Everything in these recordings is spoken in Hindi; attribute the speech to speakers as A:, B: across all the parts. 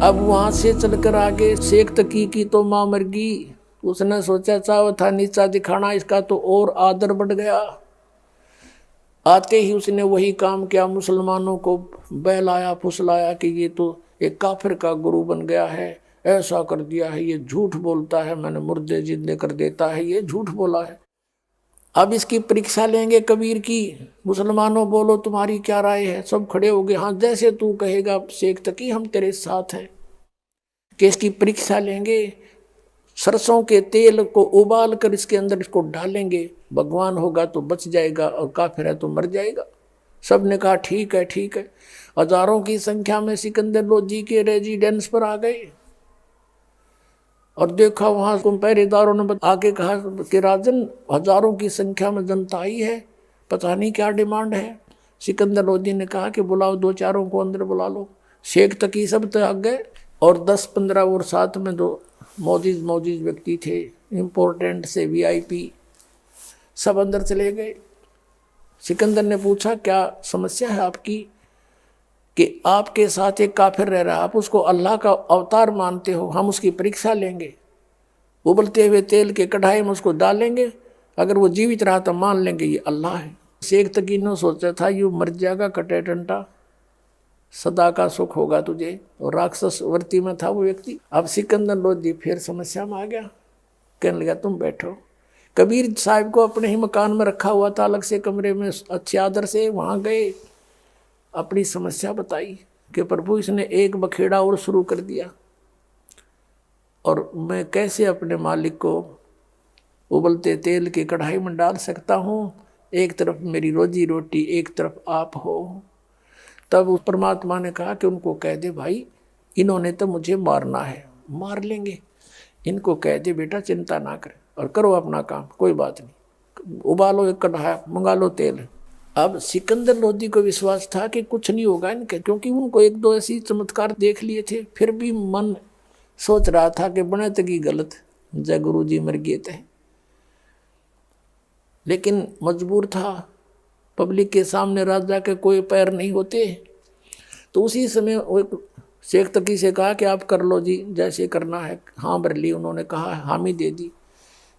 A: अब वहां से चलकर आगे शेख तकी की तो मां मर गई। उसने सोचा चाव था नीचा दिखाना, इसका तो और आदर बढ़ गया। आते ही उसने वही काम किया, मुसलमानों को बहलाया फुसलाया कि ये तो एक काफिर का गुरु बन गया है, ऐसा कर दिया है, ये झूठ बोलता है, मैंने मुर्दे जिंदे कर देता है, ये झूठ बोला है। अब इसकी परीक्षा लेंगे कबीर की। मुसलमानों बोलो तुम्हारी क्या राय है। सब खड़े हो गए, हाँ जैसे तू कहेगा शेख तकी हम तेरे साथ हैं। कि इसकी परीक्षा लेंगे, सरसों के तेल को उबाल कर इसके अंदर इसको डालेंगे, भगवान होगा तो बच जाएगा और काफिर है तो मर जाएगा। सब ने कहा ठीक है ठीक है। हजारों की संख्या में सिकंदर लोधी के रेजिडेंस पर आ गए और देखा वहां को पहरेदारों ने आके कहा कि राजन हजारों की संख्या में जनता आई है, पता नहीं क्या डिमांड है। सिकंदर लोधी ने कहा कि बुलाओ, दो चारों को अंदर बुला लो। शेख तकी सब तो आ गए और 10-15 और साथ में दो मौजूद व्यक्ति थे, इम्पोर्टेंट से वीआईपी, सब अंदर चले गए। सिकंदर ने पूछा क्या समस्या है आपकी कि आपके साथ एक काफिर रह रहा है, आप उसको अल्लाह का अवतार मानते हो, हम उसकी परीक्षा लेंगे, उबलते हुए तेल के कढ़ाई में उसको डालेंगे, अगर वो जीवित रहा तो मान लेंगे ये अल्लाह है। शेख तकी ने सोचा था यू मर जाएगा कटे टंटा, सदा का सुख होगा तुझे, और राक्षस वर्ती में था वो व्यक्ति। अब सिकंदर लोधी फिर समस्या में आ गया, कहने लगा तुम बैठो। कबीर साहब को अपने ही मकान में रखा हुआ था, अलग से कमरे में अच्छे आदर से, वहां गए, अपनी समस्या बताई कि प्रभु इसने एक बखेड़ा और शुरू कर दिया और मैं कैसे अपने मालिक को उबलते तेल की कढ़ाई में डाल सकता हूँ, एक तरफ मेरी रोजी रोटी एक तरफ आप हो। तब उस परमात्मा ने कहा कि उनको कह दे भाई इन्होंने तो मुझे मारना है, मार लेंगे, इनको कह दे बेटा चिंता ना करे और करो अपना काम, कोई बात नहीं, उबालो एक कढ़ाई, मंगा लो तेल। अब सिकंदर लोधी को विश्वास था कि कुछ नहीं होगा इनके, क्योंकि उनको एक दो ऐसी चमत्कार देख लिए थे। फिर भी मन सोच रहा था कि बने तकी गलत, जय गुरु जी मर गए थे, लेकिन मजबूर था, पब्लिक के सामने राजा के कोई पैर नहीं होते। तो उसी समय वो शेख तकी से कहा कि आप कर लो जी जैसे करना है। हाँ भर ली, उन्होंने कहा हामी दे दी,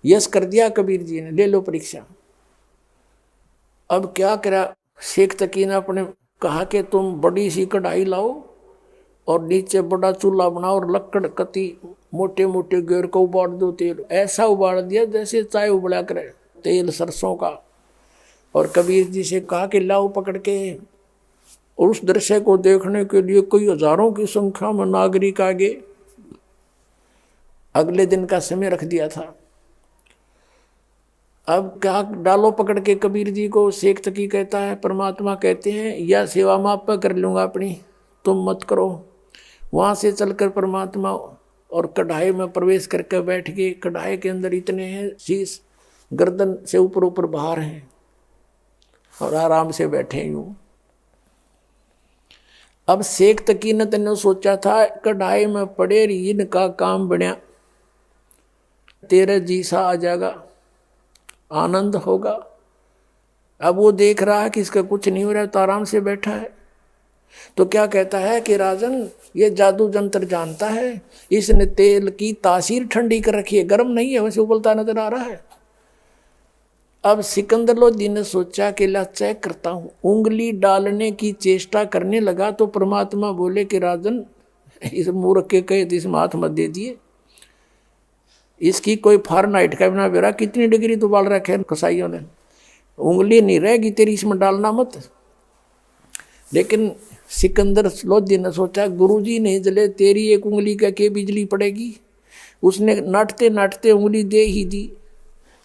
A: यस कर दिया कबीर जी ने, ले लो परीक्षा। अब क्या करा, शेख तकी ने अपने कहा कि तुम बड़ी सी कढ़ाई लाओ और नीचे बड़ा चूल्हा बनाओ और लकड़ कती मोटे मोटे गेर को उबाल दो तेल। ऐसा उबाल दिया जैसे चाय उबला करे तेल सरसों का। और कबीर जी से कहा कि लाओ पकड़ के। और उस दृश्य को देखने के लिए कई हजारों की संख्या में नागरिक आगे। अगले दिन का समय रख दिया था। अब क्या डालो पकड़ के कबीर जी को। शेख तकी कहता है, परमात्मा कहते हैं या सेवा मैं आप कर लूँगा अपनी, तुम मत करो। वहाँ से चलकर परमात्मा और कढ़ाई में प्रवेश करके बैठ गए। कढ़ाई के अंदर इतने हैं, शीश गर्दन से ऊपर ऊपर बाहर हैं और आराम से बैठे यूं। अब शेख तकी ने तने सोचा था कढ़ाई में पड़े इनका काम बना, तेरे जी सा आ जाएगा, आनंद होगा। अब वो देख रहा है कि इसका कुछ नहीं हो रहा है, तो आराम से बैठा है। तो क्या कहता है कि राजन ये जादू जंत्र जानता है, इसने तेल की तासीर ठंडी कर रखी है, गर्म नहीं है, वैसे उबलता नजर आ रहा है। अब सिकंदर लोधी ने सोचा कि ला चेक करता हूँ, उंगली डालने की चेष्टा करने लगा तो परमात्मा बोले कि राजन इस मूर्ख के कहे तो इसमें हाथ मत दे दिए, इसकी कोई फारेनहाइट का बिना बेरा कितनी डिग्री तो बाल रखे कसाईयों ने, उंगली नहीं रहेगी तेरी, इसमें डालना मत। लेकिन सिकंदर लोधी ने सोचा गुरुजी नहीं जले, तेरी एक उंगली का के बिजली पड़ेगी। उसने नाटते नाटते उंगली दे ही दी।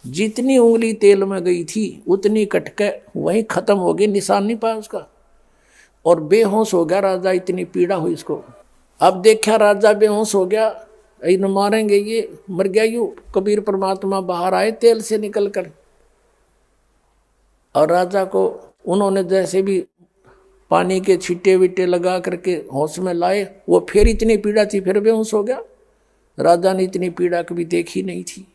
A: जितनी उंगली तेल में गई थी उतनी कटके वहीं खत्म हो गई, निशान नहीं पाया उसका, और बेहोश हो गया राजा। इतनी पीड़ा हुई इसको। अब देखा राजा बेहोश हो गया, इन मारेंगे ये, मर गया यू। कबीर परमात्मा बाहर आए तेल से निकल कर, और राजा को उन्होंने जैसे भी पानी के छींटे विटे लगा करके होश में लाए। वो फिर इतनी पीड़ा थी, फिर बेहोश हो गया। राजा ने इतनी पीड़ा कभी देखी नहीं थी।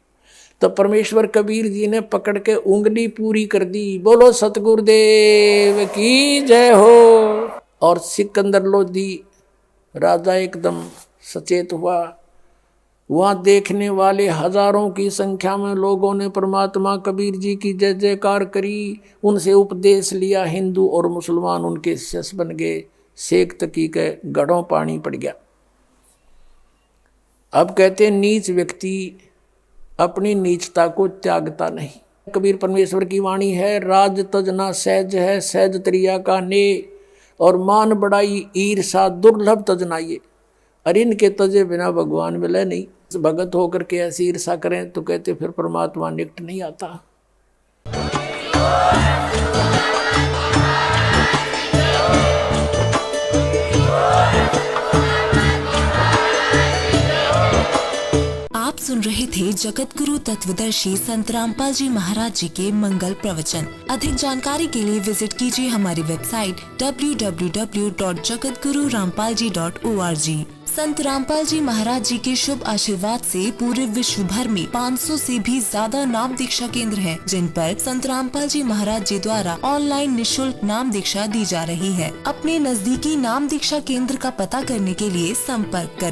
A: तो परमेश्वर कबीर जी ने पकड़ के उंगली पूरी कर दी। बोलो सतगुरुदेव की जय हो। और सिकंदर लोधी राजा एकदम सचेत हुआ। वहाँ देखने वाले हजारों की संख्या में लोगों ने परमात्मा कबीर जी की जय जयकार करी, उनसे उपदेश लिया। हिंदू और मुसलमान उनके शिष्य बन गए। शेख तकी के गढ़ों पानी पड़ गया। अब कहते नीच व्यक्ति अपनी नीचता को त्यागता नहीं। कबीर परमेश्वर की वाणी है, राज तजना सहज है, सहज त्रिया का ने, और मान बड़ाई ईर्षा दुर्लभ तजनाइए। अरे इनके तजे बिना भगवान मिले नहीं। भगत होकर के ऐसी ईर्षा करें तो कहते फिर परमात्मा निकट नहीं आता।
B: आप सुन रहे थे जगत गुरु तत्वदर्शी संत रामपाल जी महाराज जी के मंगल प्रवचन। अधिक जानकारी के लिए विजिट कीजिए हमारी वेबसाइट www.jagatgururampalji.org। संत रामपाल जी महाराज जी के शुभ आशीर्वाद से पूरे विश्व भर में 500 से भी ज्यादा नाम दीक्षा केंद्र हैं, जिन पर संत रामपाल जी महाराज जी द्वारा ऑनलाइन निशुल्क नाम दीक्षा दी जा रही है। अपने नजदीकी नाम दीक्षा केंद्र का पता करने के लिए संपर्क करें।